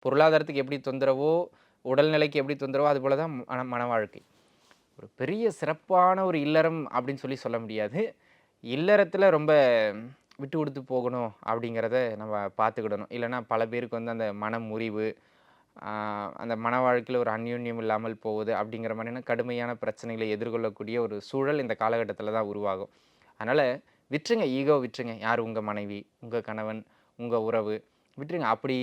பொருளாதாரத்துக்கு எப்படி தொந்தரவோ, உடல்நிலைக்கு எப்படி தொந்தரவோ, அதுபோல தான் மன வாழ்க்கை. ஒரு பெரிய சிறப்பான ஒரு இல்லறம் அப்படின்னு சொல்ல முடியாது. இல்லறத்துல ரொம்ப விட்டு குடுத்து போகணும் அப்படிங்கிறத நம்ம பார்த்துக்கிடணும். இல்லன்னா பல பேருக்கு வந்து அந்த மன முறிவு, ஆ அந்த மன வாழ்க்கையில ஒரு அந்யோன்யம் இல்லாமல் போகுது அப்படிங்கிற மாரியான கடுமையான பிரச்சனைகளை எதிர்கொள்ளக்கூடிய ஒரு சூழல் இந்த காலகட்டத்தில தான் உருவாகும். அதனால விட்டுருங்க, ஈகோ விட்டுருங்க. யார் உங்க மனைவி, உங்க கணவன், உங்க உறவு விட்டுருங்க. அப்படி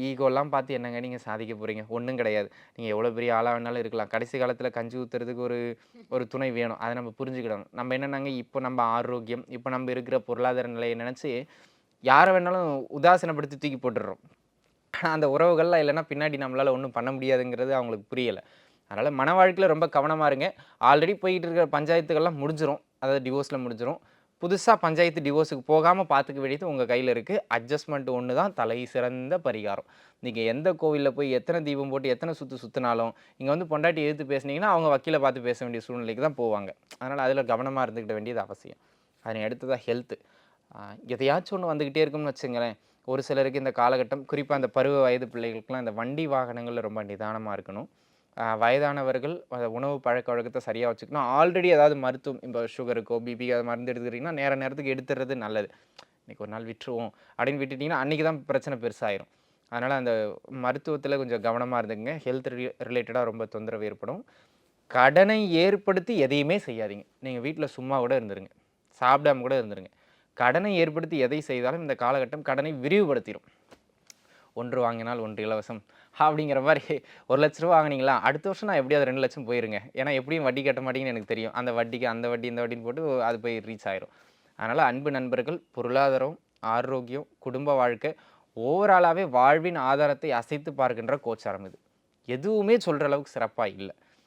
ஈகோலாம் பார்த்து என்னங்க நீங்க சாதிக்க போறீங்க? ஒண்ணும் கிடையாது. நீங்க எவ்வளோ பெரிய ஆளா வேணாலும் இருக்கலாம். கடைசி காலத்தில கஞ்சி ஊத்துறதுக்கு ஒரு ஒரு துணை வேணும். அத நம்ம புரிஞ்சுக்கிடணும். நம்ம என்னன்னாங்க, இப்போ நம்ம ஆரோக்கியம், இப்போ நம்ம இருக்கிற பொருளாதார நிலைய நெனச்சு, யார வேணாலும் உதாசீனப்படுத்தி தூக்கி போட்டுர்றோம். அந்த உறவுகள்லாம் இல்லன்னா, பின்னாடி நம்மளால ஒண்ணும் பண்ண முடியாதுங்கிறது அவங்களுக்கு புரியல. அதனால மன வாழ்க்கையில ரொம்ப கவனமா இருங்க. ஆல்ரெடி போயிட்டு இருக்கிற பஞ்சாயத்துகள்லாம் முடிஞ்சிரும். அதாவது டிவோர்ஸ்ல முடிஞ்சிரும். புதுசா பஞ்சாயத்து டிவோர்ஸுக்கு போகாம பார்த்துக்க வேண்டியது உங்க கையில இருக்கு. அட்ஜஸ்ட்மென்ட் ஒண்ணு தான் தலை சிறந்த பரிகாரம். நீங்க எந்த கோவில்ல போய் எத்தன தீபம் போட்டு, எத்தன சுத்து சுத்துனாலும், இங்க வந்து பொண்டாட்டி எதிர்த்து பேசுனீங்கன்னா, அவங்க வக்கீல பார்த்து பேச வேண்டிய சூழ்நிலைக்கு தான் போவாங்க. அதனால அதில கவனமா இருந்துக்கிட வேண்டியது அவசியம். அதனை அடுத்ததா ஹெல்த். எதையாச்சும் ஒண்ணு வந்துகிட்டே இருக்கும்னு வச்சுங்களேன். ஒரு சிலருக்கு இந்த காலகட்டம், குறிப்பா அந்த பருவ வயது பிள்ளைகளுக்குலாம் இந்த வண்டி வாகனங்கள்ல ரொம்ப நிதானமா இருக்கணும். வயதானவர்கள் உணவு பழக்கவழக்கத்த சரியா வச்சுக்கணும். ஆல்ரெடி ஏதாவது மருத்துவம் இப்போ சுகருக்கோ, பிபிக்கோ மருந்து எடுத்துக்கிறீங்கன்னா, நேரத்துக்கு எடுத்துறது நல்லது. இன்னைக்கு ஒரு நாள் விட்டுருவோம் அப்படின்னு விட்டுட்டீங்கன்னா, அன்னைக்கு தான் பிரச்சனை பெருசாயிரும். அதனால அந்த மருத்துவத்தில கொஞ்சம் கவனமா இருந்துக்கங்க. ஹெல்த் ரிலேட்டடா ரொம்ப தொந்தரவு ஏற்படும். கடனை ஏற்படுத்தி எதையுமே செய்யாதீங்க. நீங்க வீட்ல சும்மா கூட இருந்துருங்க. சாப்பிடாம கூட இருந்துருங்க. கடனை ஏற்படுத்தி எதை செய்தாலும் இந்த காலகட்டம் கடனை விரிவுபடுத்திரும். 1 வாங்கினால் 1 இலவசம் அப்படிங்கிற மாரி ரூ. 1,00,000 வாங்குனீங்களா, அடுத்த வருஷம் நான் எப்படியும் அது 2,00,000 போயிருங்க. ஏன்னா எப்படியும் வட்டி கட்ட மாட்டீங்கன்னு எனக்கு தெரியும். அந்த வட்டிக்கு அந்த வட்டி, இந்த வட்டின்னு போட்டு அது போய் ரீச் ஆயிரும். அதனால அன்பு நண்பர்கள், பொருளாதாரம், ஆரோக்கியம், குடும்ப வாழ்க்கை, ஓவராலாவே வாழ்வின் ஆதாரத்தை அசைத்து பார்க்கின்ற கோச்சாரம் இது. எதுவுமே சொல்ற அளவுக்கு சிறப்பா இல்ல.